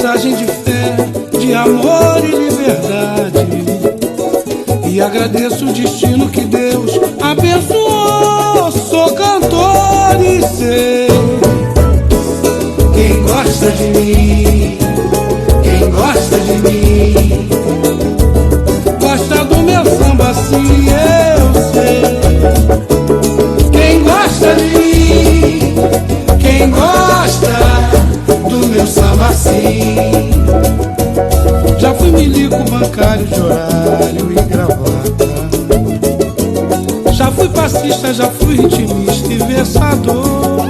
mensagem de fé, de amor e liberdade. E agradeço o destino que Deus abençoou. Sou cantor e sei quem gosta de mim, quem gosta de mim, gosta do meu samba, sim, eu sei. Quem gosta de mim, quem gosta do meu samba, sim. Já fui milico, bancário de horário e gravata. Já fui passista, já fui ritmista e versador.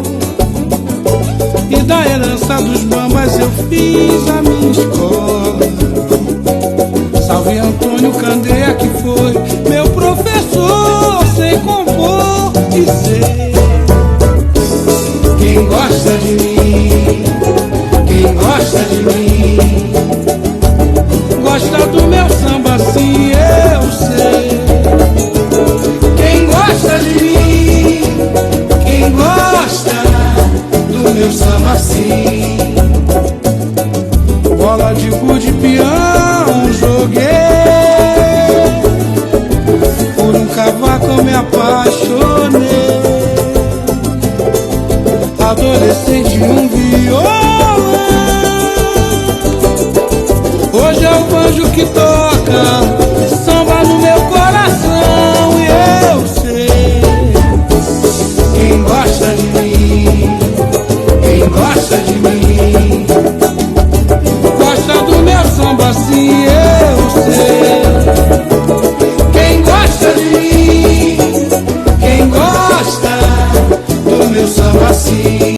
E da herança dos bambas eu fiz a minha escola. Salve Antônio Candeia, que foi meu professor. Sei compor e sei quem gosta de mim, quem gosta de mim, gosta do meu samba, sim, eu sei. Quem gosta de mim, quem gosta do meu samba, sim. Bola de gude, peão, joguei. Por um cavaco eu me apaixonei. Adolescente